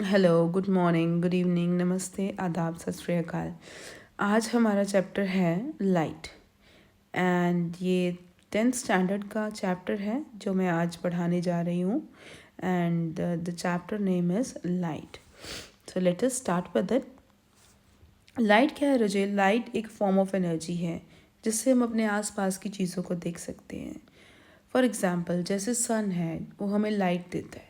Hello, good morning, good evening, नमस्ते, आदाब, सत श्री अकाल। आज हमारा चैप्टर है लाइट एंड ये 10th स्टैंडर्ड का चैप्टर है जो मैं आज पढ़ाने जा रही हूँ and the chapter name is light. So let us start with it. Light क्या है रजे? लाइट एक फॉर्म ऑफ एनर्जी है जिससे हम अपने आसपास की चीज़ों को देख सकते हैं। फॉर एग्ज़ाम्पल जैसे सन है, वो हमें लाइट देता है,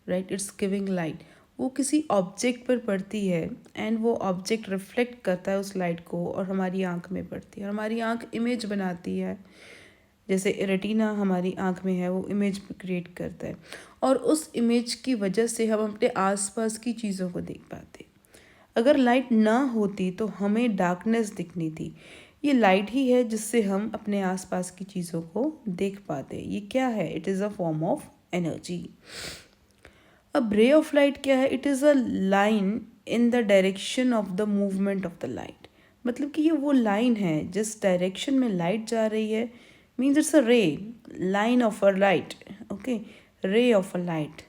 राइट? It's giving light. वो किसी ऑब्जेक्ट पर पड़ती है एंड वो ऑब्जेक्ट रिफ्लेक्ट करता है उस लाइट को और हमारी आंख में पड़ती है और हमारी आंख इमेज बनाती है। जैसे रेटिना हमारी आंख में है, वो इमेज क्रिएट करता है और उस इमेज की वजह से हम अपने आसपास की चीज़ों को देख पाते हैं। अगर लाइट ना होती तो हमें डार्कनेस दिखनी थी। ये लाइट ही है जिससे हम अपने आसपास की चीज़ों को देख पाते हैं। ये क्या है? It is a form of energy. अब रे ऑफ लाइट क्या है? It is a line in the direction of the movement of the light. मतलब कि ये वो लाइन है जिस डायरेक्शन में लाइट जा रही है। मीन्स इट्स अ रे, line of a light. Okay, ray of a light.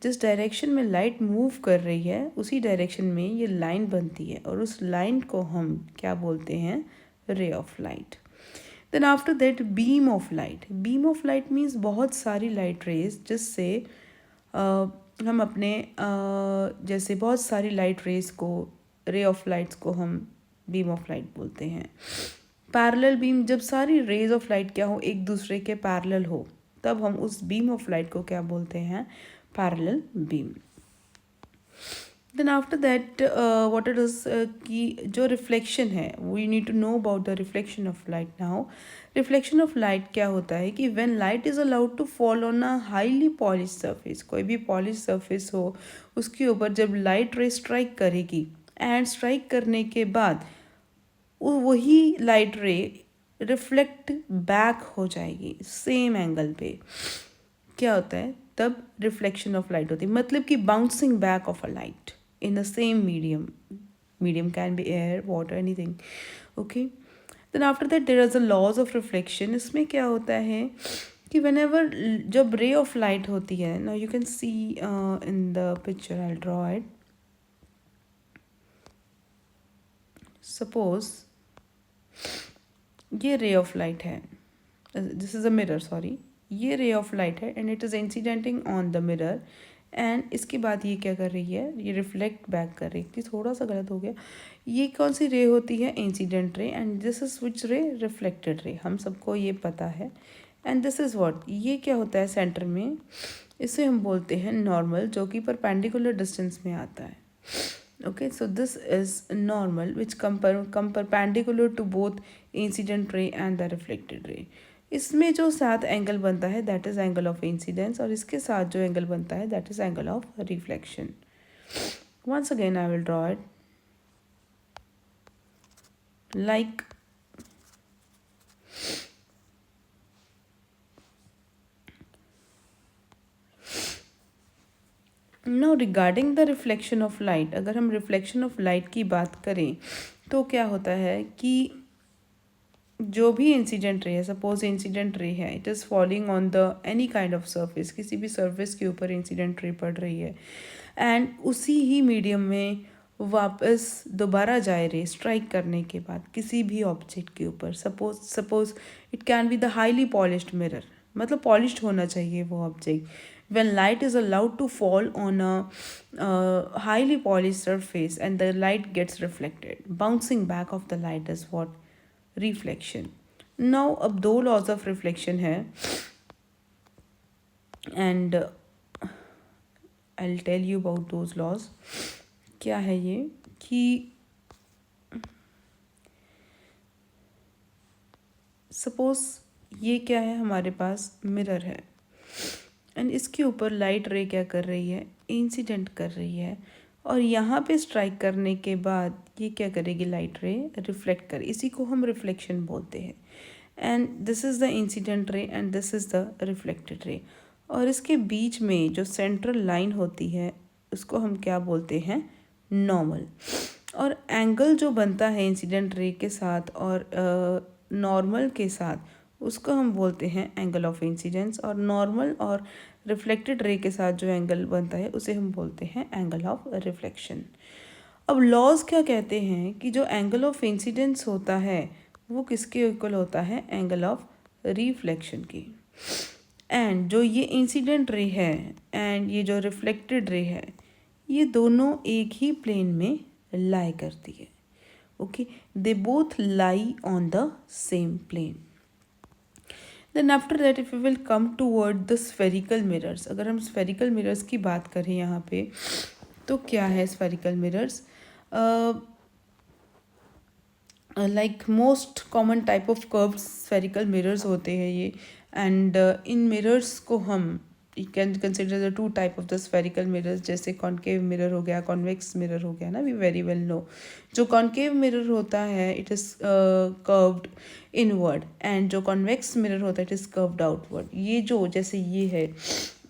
जिस डायरेक्शन में लाइट मूव कर रही है उसी डायरेक्शन में ये लाइन बनती है और उस लाइन को हम क्या बोलते हैं? Ray of light. Then after that beam of light. Beam of light means बहुत सारी लाइट रेज जिससे हम अपने जैसे बहुत सारी लाइट रेज को, रे ऑफ लाइट्स को हम बीम ऑफ लाइट बोलते हैं। पैरेलल बीम, जब सारी रेज ऑफ लाइट क्या हो, एक दूसरे के पैरेलल हो, तब हम उस बीम ऑफ लाइट को क्या बोलते हैं? Parallel beam. Then after that what it is कि जो रिफ्लेक्शन है, we need to know about the reflection of light now. Reflection of light क्या होता है कि when light is allowed to fall on a highly polish surface, कोई भी polish surface हो उसके ऊपर जब लाइट रे स्ट्राइक करेगी एंड स्ट्राइक करने के बाद वही लाइट रे रिफ्लेक्ट बैक हो जाएगी सेम एंगल पे। क्या होता है तब? रिफ्लेक्शन ऑफ लाइट होती है, मतलब कि bouncing back of a light in the same medium. Medium can be air, water, anything. Okay, then after that there is a laws of reflection. इसमें क्या होता है कि वेन एवर जब रे ऑफ लाइट होती है, now you can see in the picture, I draw it. Suppose ये रे ऑफ लाइट है, this is a mirror, sorry, ये रे ऑफ लाइट है and it is incidenting on the mirror and इसके बाद ये क्या कर रही है? ये रिफ्लेक्ट बैक कर रही है। थोड़ा सा गलत हो गया। ये कौन सी रे होती है? Incident ray. And this is which रे? Reflected ray. हम सबको ये पता है। एंड दिस इज व्हाट, ये क्या होता है सेंटर में? इसे हम बोलते हैं नॉर्मल, जो कि परपेंडिकुलर डिस्टेंस में आता है। Okay, so this is normal which come perpendicular to both incident ray and the reflected ray. इसमें जो साथ एंगल बनता है that is angle of incidence और इसके साथ जो एंगल बनता है that is angle of reflection. Once again I will draw it like no. Regarding the reflection of light, अगर हम रिफ्लेक्शन ऑफ लाइट की बात करें तो क्या होता है कि जो भी इंसिडेंट रे है, सपोज इंसिडेंट रे है, it is falling on the any kind of surface, किसी भी सरफेस के ऊपर इंसिडेंट रे पड़ रही है एंड उसी ही मीडियम में वापस दोबारा जाए रे स्ट्राइक करने के बाद किसी भी ऑब्जेक्ट के ऊपर। Suppose it can be the highly polished mirror, मतलब पॉलिश्ड होना चाहिए वो object. when light is allowed to fall on a highly polished surface and the light gets reflected, bouncing back of the light is what? Reflection. Now अब दो laws of reflection है and I will tell you about those laws. क्या है ये कि suppose ये क्या है, हमारे पास मिरर है एंड इसके ऊपर लाइट रे क्या कर रही है? इंसिडेंट कर रही है और यहाँ पे स्ट्राइक करने के बाद ये क्या करेगी? लाइट रे रिफ्लेक्ट कर, इसी को हम रिफ्लेक्शन बोलते हैं। And this is the incident ray and this is the reflected ray और इसके बीच में जो सेंट्रल लाइन होती है उसको हम क्या बोलते हैं? नॉर्मल। और एंगल जो बनता है इंसिडेंट रे के साथ और नॉर्मल के साथ उसको हम बोलते हैं एंगल ऑफ इंसिडेंस। और नॉर्मल और रिफ्लेक्टेड रे के साथ जो एंगल बनता है उसे हम बोलते हैं एंगल ऑफ रिफ्लेक्शन। अब लॉज क्या कहते हैं कि जो एंगल ऑफ इंसिडेंस होता है वो किसके इक्वल होता है, एंगल ऑफ रिफ्लेक्शन की। एंड जो ये इंसिडेंट रे है एंड ये जो रिफ्लेक्टेड रे है ये दोनों एक ही प्लेन में लाई करती है। Okay, they both lie on the same plane. Then after that if you will come toward the spherical mirrors, अगर हम स्फेरिकल मिरर्स की बात करें यहाँ पे तो क्या है spherical mirrors, like most common type of curved spherical mirrors होते हैं ये। एंड इन मिरर्स को हम you can consider the two type of the spherical mirrors, जैसे कॉन्केव मिरर हो गया, कॉन्वेक्स मिरर हो गया ना, वी वेरी वेल नो। जो कॉन्केव मिरर होता है it is curved inward and जो कॉन्वेक्स मिरर होता है इट इज़ कर्व्ड आउटवर्ड। ये जो जैसे ये है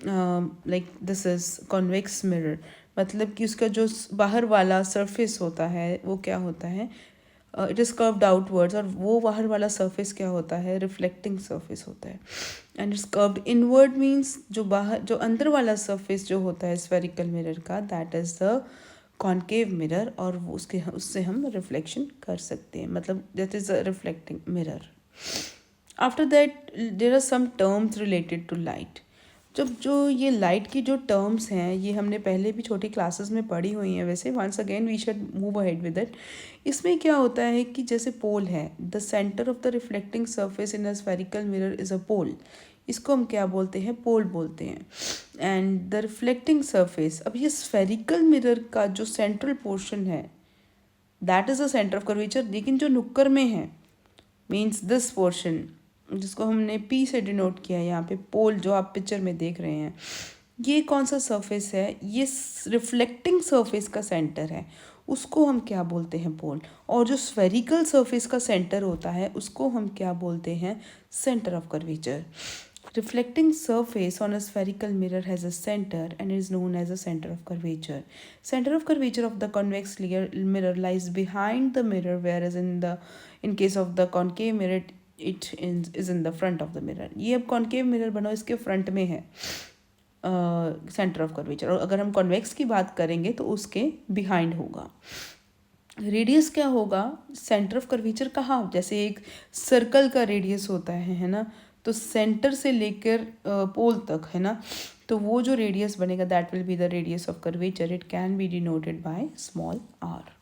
like this is convex mirror, मतलब कि उसका जो बाहर वाला सरफेस होता है वो क्या होता है, इट इज़ कर्व्ड आउटवर्ड्स, और वो बाहर वाला सरफेस क्या होता है, रिफ्लेक्टिंग सरफेस होता है। And it's curved inward means जो बाहर जो अंदर वाला सरफेस जो होता है स्फेरिकल मिरर का that is the concave mirror, और वो उससे हम रिफ्लेक्शन कर सकते हैं, मतलब that is a reflecting mirror. After that there are some terms related to light. जब जो ये लाइट की जो टर्म्स हैं ये हमने पहले भी छोटी क्लासेस में पढ़ी हुई हैं, वैसे once again we should move ahead with it. इसमें क्या होता है कि जैसे पोल है, the centre of the reflecting surface in a spherical mirror is a pole, इसको हम क्या बोलते हैं, पोल बोलते हैं। एंड द रिफ्लेक्टिंग सरफेस, अब ये स्फेरिकल मिरर का जो सेंट्रल पोर्शन है that is the centre of curvature, लेकिन जो नुक्कर में है मीन्स दिस पोर्शन जिसको हमने पी से डिनोट किया है यहाँ पे, पोल जो आप पिक्चर में देख रहे हैं, ये कौन सा सरफेस है, ये रिफ्लेक्टिंग सरफेस का सेंटर है, उसको हम क्या बोलते हैं, पोल। और जो स्फेरिकल सरफेस का सेंटर होता है उसको हम क्या बोलते हैं, centre of curvature. Reflecting surface on a spherical mirror has a center and is known as a center of curvature. Center of curvature of the convex mirror lies behind the mirror, whereas in case of the concave mirror it is in the front of the mirror. ये अब concave mirror बनो इसके front में है centre of curvature, और अगर हम convex की बात करेंगे तो उसके बिहाइंड होगा। रेडियस क्या होगा, सेंटर ऑफ कर्वेचर कहाँ, जैसे एक सर्कल का रेडियस होता है ना, तो सेंटर से लेकर पोल तक है ना, तो वो जो रेडियस बनेगा that will be the radius of curvature, it can be denoted by small r.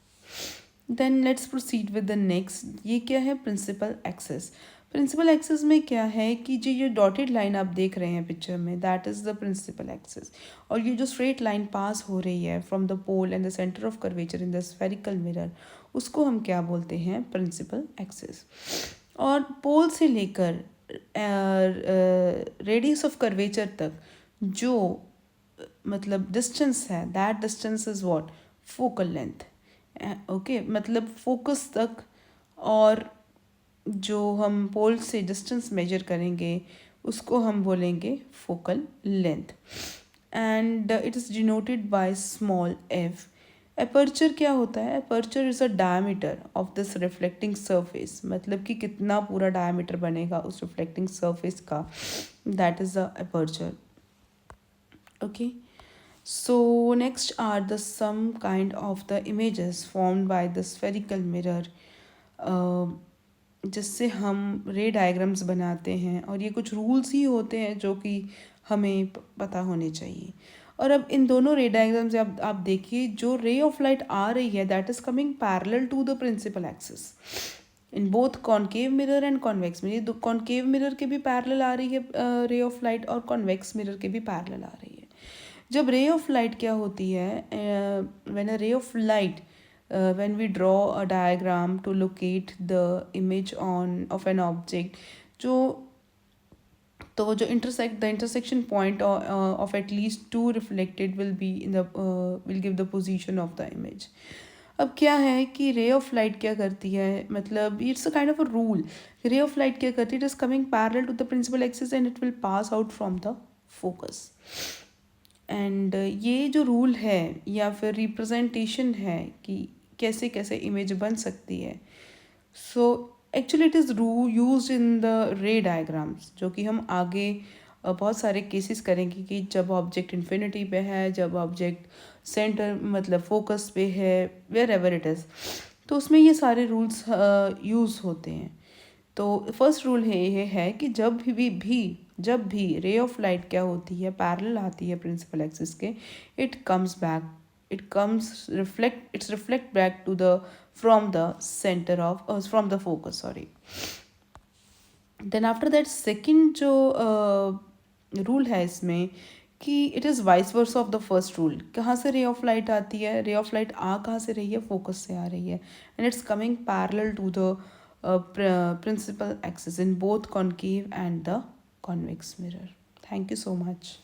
Then let's proceed with the next, ये क्या है, प्रिंसिपल एक्सिस। प्रिंसिपल एक्सिस में क्या है कि जो ये डॉटेड लाइन आप देख रहे हैं पिक्चर में that is the principal axis, और ये जो स्ट्रेट लाइन पास हो रही है from the pole and the centre of curvature in the spherical mirror, उसको हम क्या बोलते हैं, प्रिंसिपल एक्सिस। और पोल से लेकर रेडियस ऑफ कर्वेचर तक जो मतलब डिस्टेंस है that distance is what, focal length. Okay, मतलब फोकस तक, और जो हम पोल से डिस्टेंस मेजर करेंगे उसको हम बोलेंगे focal length. And it is denoted by small F. Aperture क्या होता है, aperture is a diameter of this reflecting surface, मतलब कि कितना पूरा डायमीटर बनेगा उस रिफ्लेक्टिंग सरफेस का, that is the aperture. Okay, so next are the some kind of the images formed by the spherical mirror, जिससे हम रे डायग्राम्स बनाते हैं, और ये कुछ रूल्स ही होते हैं जो कि हमें पता होने चाहिए। और अब इन दोनों रे डायग्राम से आप देखिए, जो रे ऑफ लाइट आ रही है that is coming parallel to the principal axis in both concave mirror and convex mirror. Concave mirror के भी पैरेलल आ रही है रे ऑफ लाइट, और कॉन्वेक्स मिरर के भी पैरेलल आ रही है। जब रे ऑफ लाइट क्या होती है, व्हेन अ रे of light when we draw a diagram to locate the image of an object, जो तो जो the intersection point of at least two reflected will be in the will give the position of the image. अब क्या है कि रे of light क्या करती है, मतलब it's a kind of a rule, ray of light क्या करती है, it is coming parallel to the principal axis and it will pass out from the focus. And ये जो रूल है या फिर रिप्रेजेंटेशन है कि कैसे कैसे इमेज बन सकती है, so actually it is used in the रे डायग्राम्स, जो कि हम आगे बहुत सारे केसेस करेंगे कि जब ऑब्जेक्ट इन्फिनिटी पे है, जब ऑब्जेक्ट सेंटर मतलब फोकस पे है, वेयर एवर इट इज़, तो उसमें ये सारे रूल्स यूज़ होते हैं। तो फर्स्ट रूल है ये है कि जब भी रे ऑफ लाइट क्या होती है, पैरेलल आती है प्रिंसिपल एक्सिस के, it comes back, it's reflect back to the from the centre of from the focus, sorry. Then after that second जो रूल है इसमें कि it is vice versa of the first rule. कहाँ से रे of light आती है, ray of light आ कहाँ से रही है, फोकस से आ रही है, and it's coming parallel to the principal axis in both concave and the convex mirror. Thank you so much.